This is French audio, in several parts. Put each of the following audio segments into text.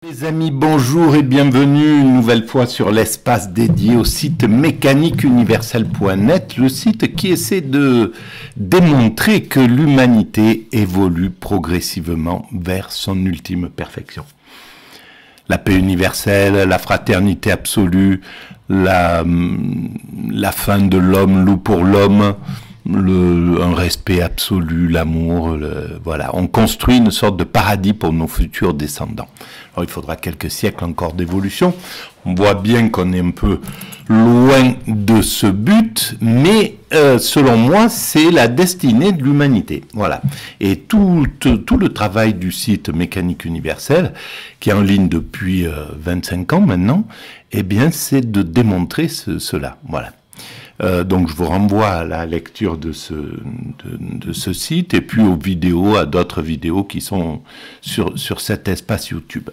Les amis, bonjour et bienvenue une nouvelle fois sur l'espace dédié au site mécaniqueuniverselle.net, le site qui essaie de démontrer que l'humanité évolue progressivement vers son ultime perfection. La paix universelle, la fraternité absolue, la fin de l'homme, loup pour l'homme, un respect absolu, l'amour, voilà. On construit une sorte de paradis pour nos futurs descendants. Alors il faudra quelques siècles encore d'évolution. On voit bien qu'on est un peu loin de ce but, mais selon moi, c'est la destinée de l'humanité. Voilà. Et tout le travail du site Mécanique Universelle, qui est en ligne depuis 25 ans maintenant, eh bien, c'est de démontrer cela. Voilà. Donc je vous renvoie à la lecture de ce site et puis aux vidéos, à d'autres vidéos qui sont sur cet espace YouTube.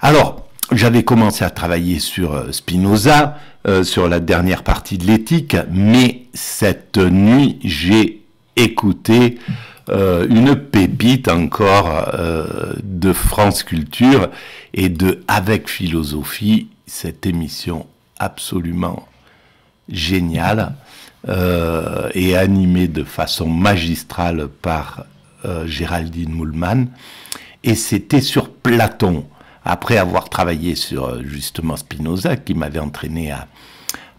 Alors, j'avais commencé à travailler sur Spinoza, sur la dernière partie de l'éthique, mais cette nuit, j'ai écouté une pépite encore de France Culture et de Avec Philosophie, cette émission absolument génial et animé de façon magistrale par Géraldine Moulman, et c'était sur Platon, après avoir travaillé sur justement Spinoza, qui m'avait entraîné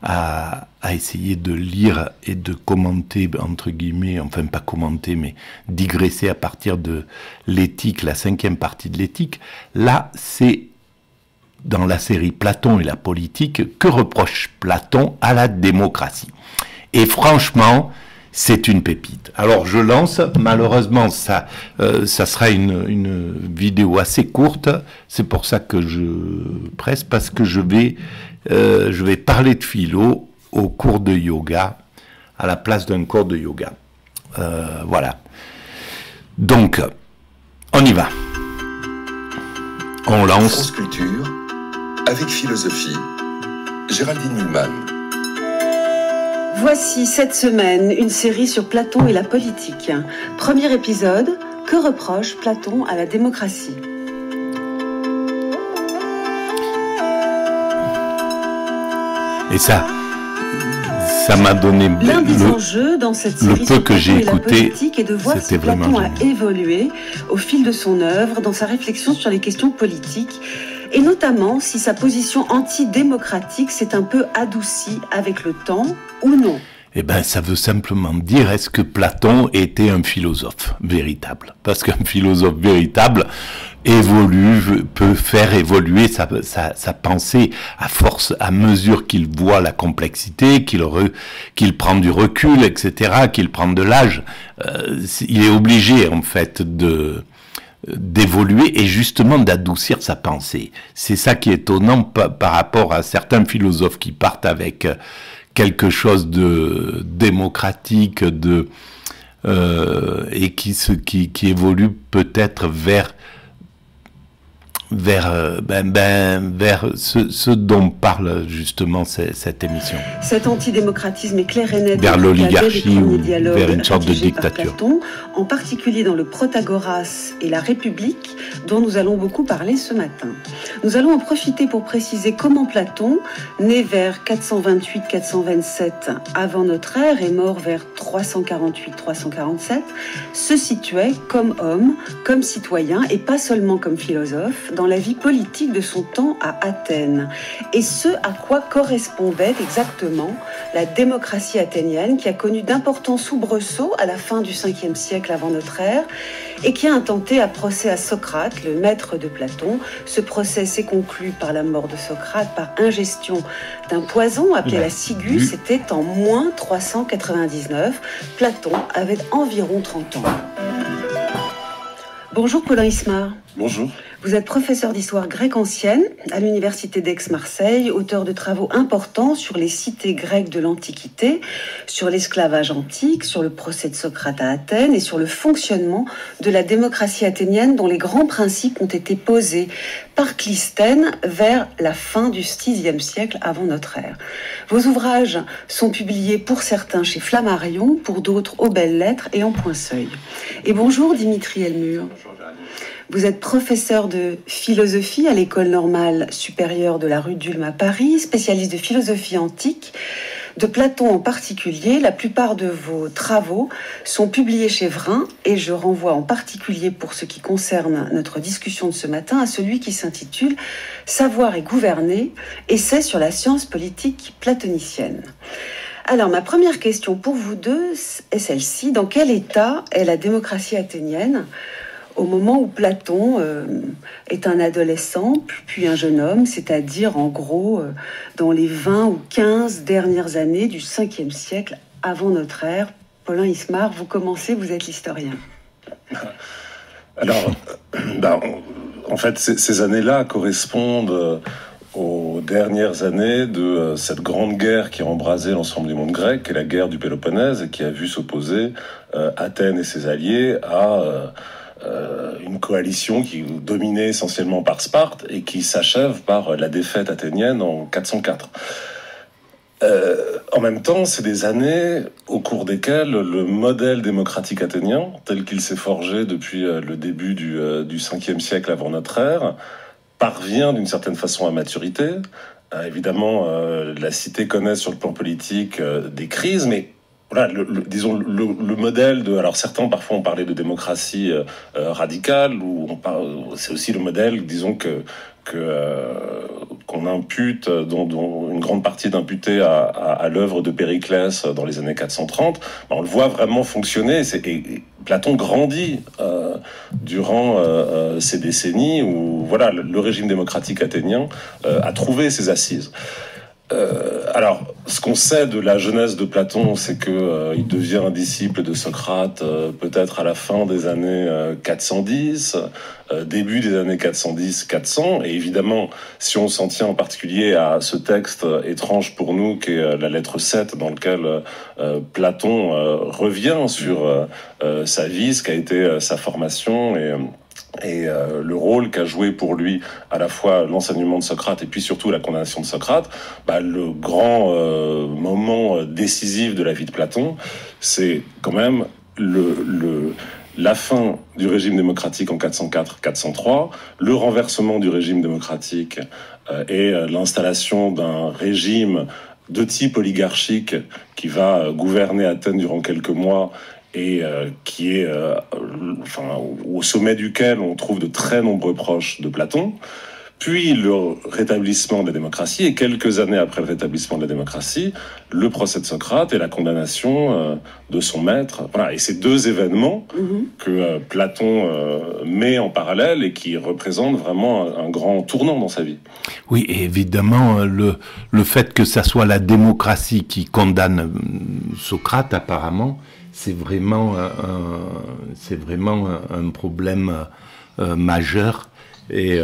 à essayer de lire et de commenter, entre guillemets, enfin pas commenter, mais digresser à partir de l'éthique, la 5e partie de l'éthique. Là, c'est dans la série Platon et la politique, que reproche Platon à la démocratie? Et franchement, c'est une pépite. Alors je lance, malheureusement ça sera une vidéo assez courte, c'est pour ça que je presse, parce que je vais parler de philo au cours de yoga, à la place d'un cours de yoga. Voilà. Donc, on y va. On lance. France Culture. Avec philosophie, Géraldine Moulman. Voici cette semaine une série sur Platon et la politique. Premier épisode, que reproche Platon à la démocratie? Et ça m'a donné l'un des enjeux dans cette série le peu que j'ai écouté, est de voir si Platon a évolué au fil de son œuvre dans sa réflexion sur les questions politiques, et notamment si sa position antidémocratique s'est un peu adoucie avec le temps ou non. Eh bien, ça veut simplement dire, est-ce que Platon était un philosophe véritable? Parce qu'un philosophe véritable peut faire évoluer sa pensée à force, à mesure qu'il voit la complexité, qu'il prend du recul, etc., qu'il prend de l'âge. Il est obligé, en fait, d'évoluer et justement d'adoucir sa pensée. C'est ça qui est étonnant par rapport à certains philosophes qui partent avec quelque chose de démocratique, et qui évolue peut-être vers ce dont parle justement cette émission. Cet antidémocratisme est clair et net vers l'oligarchie ou vers une sorte de dictature. Platon, en particulier dans le Protagoras et la République, dont nous allons beaucoup parler ce matin. Nous allons en profiter pour préciser comment Platon, né vers 428-427 avant notre ère et mort vers 348-347, se situait comme homme, comme citoyen et pas seulement comme philosophe dans la vie politique de son temps à Athènes, et ce à quoi correspondait exactement la démocratie athénienne, qui a connu d'importants soubresauts à la fin du 5e siècle avant notre ère et qui a intenté un procès à Socrate, le maître de Platon. Ce procès s'est conclu par la mort de Socrate par ingestion d'un poison appelé la ciguë. C'était en moins 399. Platon avait environ 30 ans. Bonjour Paulin Ismar. Bonjour. Vous êtes professeur d'histoire grecque ancienne à l'université d'Aix-Marseille, auteur de travaux importants sur les cités grecques de l'Antiquité, sur l'esclavage antique, sur le procès de Socrate à Athènes et sur le fonctionnement de la démocratie athénienne, dont les grands principes ont été posés par Clisthène vers la fin du VIe siècle avant notre ère. Vos ouvrages sont publiés pour certains chez Flammarion, pour d'autres aux Belles Lettres et en Point-Seuil. Et bonjour Dimitri Elmur. Vous êtes professeur de philosophie à l'École normale supérieure de la rue d'Ulm à Paris, spécialiste de philosophie antique, de Platon en particulier. La plupart de vos travaux sont publiés chez Vrin et je renvoie en particulier pour ce qui concerne notre discussion de ce matin à celui qui s'intitule « Savoir et gouverner, essai sur la science politique platonicienne ». Alors, ma première question pour vous deux est celle-ci. Dans quel état est la démocratie athénienne au moment où Platon est un adolescent, puis un jeune homme, c'est-à-dire en gros dans les 20 ou 15 dernières années du 5e siècle avant notre ère? Paulin Ismar, vous commencez, vous êtes l'historien. Alors, en fait, ces années-là correspondent aux dernières années de cette grande guerre qui a embrasé l'ensemble du monde grec, qui est la guerre du Péloponnèse, et qui a vu s'opposer Athènes et ses alliés à une coalition qui est dominée essentiellement par Sparte et qui s'achève par la défaite athénienne en 404. En même temps, c'est des années au cours desquelles le modèle démocratique athénien, tel qu'il s'est forgé depuis le début du 5e siècle avant notre ère, parvient d'une certaine façon à maturité. Évidemment, la cité connaît sur le plan politique des crises, mais voilà, disons le modèle de... Alors certains parfois ont parlé de démocratie radicale, ou c'est aussi le modèle, disons qu'on impute, dont une grande partie est imputée à l'œuvre de Périclès dans les années 430. On le voit vraiment fonctionner, et Platon grandit durant ces décennies où voilà, le régime démocratique athénien a trouvé ses assises. Alors, ce qu'on sait de la jeunesse de Platon, c'est qu'il devient un disciple de Socrate peut-être à la fin des années 410, début des années 410-400. Et évidemment, si on s'en tient en particulier à ce texte étrange pour nous, qui est la lettre 7, dans lequel Platon revient sur sa vie, ce qu'a été sa formation et le rôle qu'a joué pour lui à la fois l'enseignement de Socrate et puis surtout la condamnation de Socrate, le grand moment décisif de la vie de Platon, c'est quand même la fin du régime démocratique en 404-403, le renversement du régime démocratique et l'installation d'un régime de type oligarchique qui va gouverner Athènes durant quelques mois et qui est au sommet duquel on trouve de très nombreux proches de Platon, puis le rétablissement de la démocratie, et quelques années après le rétablissement de la démocratie, le procès de Socrate et la condamnation de son maître. Voilà, et ces deux événements que Platon met en parallèle et qui représentent vraiment un grand tournant dans sa vie. Oui, et évidemment, le fait que ça soit la démocratie qui condamne Socrate, apparemment, c'est vraiment un problème majeur, et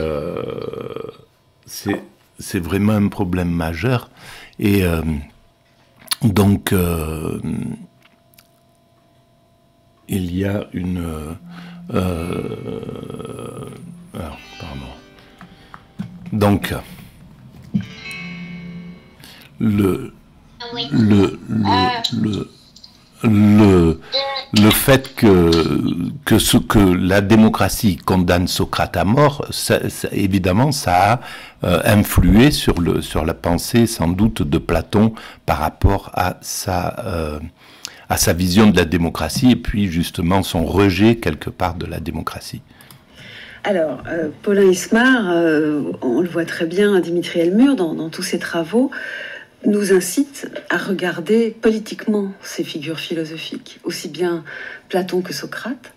c'est vraiment un problème majeur, et donc il y a une alors, pardon. Donc le fait que la démocratie condamne Socrate à mort, évidemment, ça a influé sur la pensée, sans doute, de Platon par rapport à sa vision de la démocratie, et puis justement son rejet quelque part de la démocratie. Alors, Paulin Ismar, on le voit très bien, Dimitri Elmur, dans tous ses travaux, nous incite à regarder politiquement ces figures philosophiques, aussi bien Platon que Socrate,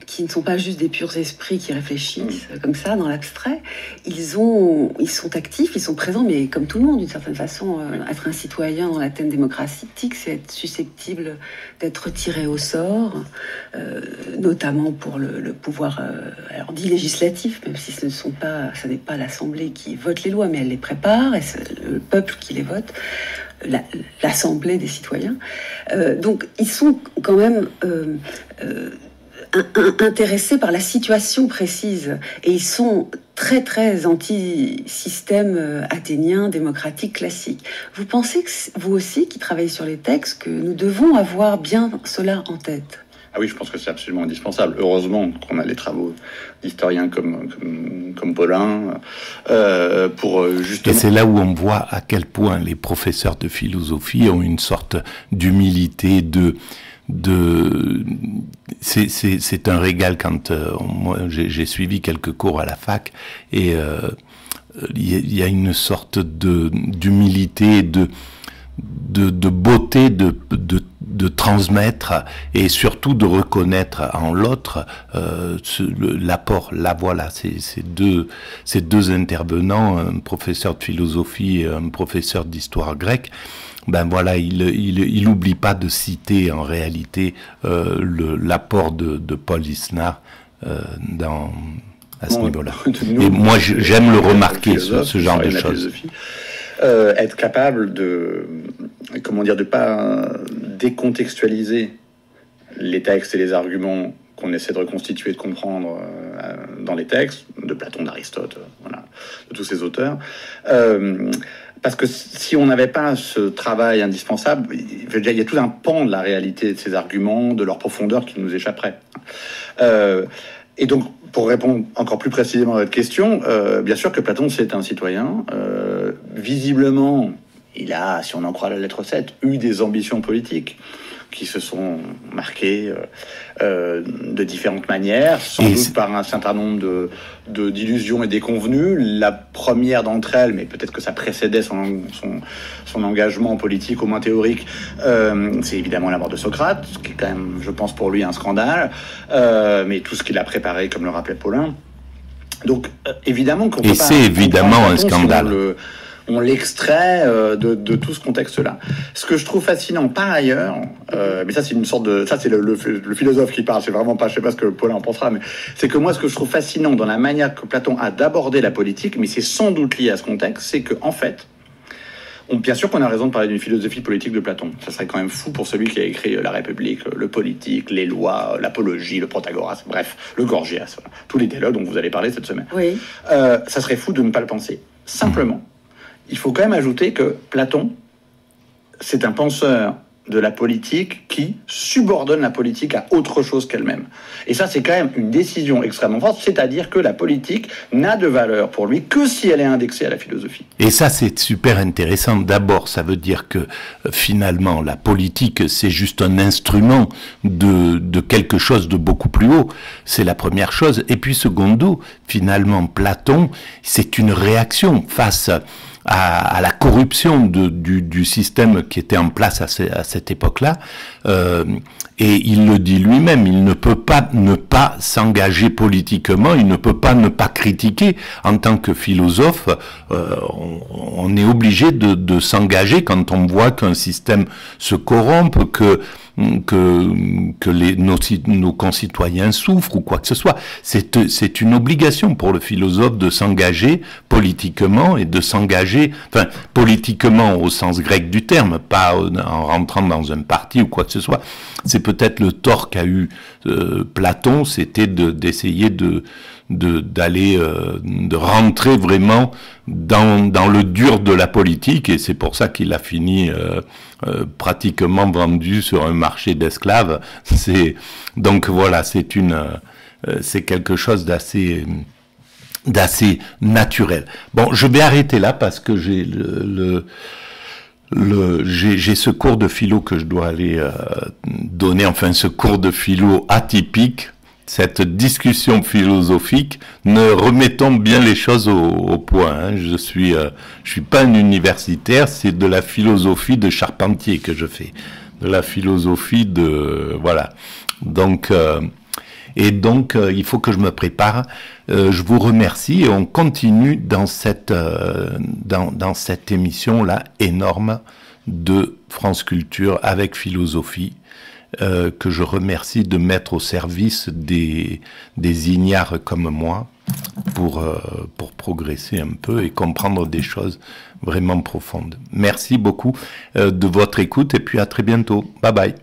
qui ne sont pas juste des purs esprits qui réfléchissent comme ça dans l'abstrait. Ils sont actifs, ils sont présents, mais comme tout le monde, d'une certaine façon, être un citoyen dans l'Athènes démocratique, c'est être susceptible d'être tiré au sort, notamment pour le pouvoir, alors dit législatif, même si ce n'est pas l'Assemblée qui vote les lois, mais elle les prépare, et c'est le peuple qui les vote. L'Assemblée des citoyens. Donc, ils sont quand même intéressés par la situation précise, et ils sont très très anti-système athénien démocratique classique. Vous pensez que vous aussi, qui travaillez sur les textes, que nous devons avoir bien cela en tête? Ah oui, je pense que c'est absolument indispensable. Heureusement qu'on a les travaux d'historiens comme Paulin pour justement... Et c'est là où on voit à quel point les professeurs de philosophie ont une sorte d'humilité, c'est un régal quand moi j'ai suivi quelques cours à la fac et il y a une sorte d'humilité, de beauté de transmettre et surtout de reconnaître en l'autre l'apport. Là voilà, ces deux intervenants, un professeur de philosophie et un professeur d'histoire grecque. Ben voilà, il oublie pas de citer en réalité l'apport de Paul Isnard à ce niveau-là. Et moi j'aime le remarquer, ce genre de choses. Être capable de pas décontextualiser les textes et les arguments qu'on essaie de reconstituer, de comprendre dans les textes, de Platon, d'Aristote, voilà, de tous ces auteurs. Parce que si on n'avait pas ce travail indispensable, il y a tout un pan de la réalité de ces arguments, de leur profondeur qui nous échapperait. Et donc, pour répondre encore plus précisément à votre question, bien sûr que Platon, c'est un citoyen. Visiblement, il a, si on en croit la lettre 7, eu des ambitions politiques qui se sont marquées de différentes manières, sans doute par un certain nombre d'illusions et déconvenues. La première d'entre elles, mais peut-être que ça précédait son engagement politique, au moins théorique, c'est évidemment la mort de Socrate, ce qui est quand même, je pense, pour lui un scandale, mais tout ce qu'il a préparé, comme le rappelait Paulin. Donc, évidemment qu'on peut pas... Et c'est évidemment un scandale. On l'extrait de tout ce contexte-là. Ce que je trouve fascinant par ailleurs, mais ça c'est une sorte de... Ça c'est le philosophe qui parle, c'est vraiment pas... Je sais pas ce que Paulin en pensera, mais c'est que moi ce que je trouve fascinant dans la manière que Platon a d'aborder la politique, mais c'est sans doute lié à ce contexte, c'est que en fait, bien sûr qu'on a raison de parler d'une philosophie politique de Platon. Ça serait quand même fou pour celui qui a écrit La République, le politique, les lois, l'apologie, le Protagoras, bref, le Gorgias, voilà, tous les dialogues dont vous allez parler cette semaine. Oui. Ça serait fou de ne pas le penser. Simplement, il faut quand même ajouter que Platon, c'est un penseur de la politique qui subordonne la politique à autre chose qu'elle-même. Et ça, c'est quand même une décision extrêmement forte, c'est-à-dire que la politique n'a de valeur pour lui que si elle est indexée à la philosophie. Et ça, c'est super intéressant. D'abord, ça veut dire que finalement, la politique, c'est juste un instrument de quelque chose de beaucoup plus haut. C'est la première chose. Et puis, secondo, finalement, Platon, c'est une réaction face à la corruption du système qui était en place à cette époque-là, et il le dit lui-même, il ne peut pas ne pas s'engager politiquement, il ne peut pas ne pas critiquer. En tant que philosophe, on est obligé de s'engager quand on voit qu'un système se corrompt, que nos concitoyens souffrent ou quoi que ce soit. C'est une obligation pour le philosophe de s'engager politiquement et de s'engager, enfin, politiquement au sens grec du terme, pas en rentrant dans un parti ou quoi que ce soit. C'est peut-être le tort qu'a eu Platon, c'était d'essayer de rentrer vraiment dans le dur de la politique, et c'est pour ça qu'il a fini pratiquement vendu sur un marché d'esclaves. Donc voilà, c'est quelque chose d'assez naturel. Bon, je vais arrêter là parce que j'ai j'ai ce cours de philo que je dois aller donner, enfin ce cours de philo atypique, cette discussion philosophique. Ne remettons bien les choses au point, hein. Je suis pas un universitaire, c'est de la philosophie de charpentier que je fais, de la philosophie voilà. Donc il faut que je me prépare. Je vous remercie et on continue dans cette émission là énorme de France Culture avec philosophie, que je remercie de mettre au service des ignares comme moi pour progresser un peu et comprendre des choses vraiment profondes. Merci beaucoup de votre écoute et puis à très bientôt. Bye bye.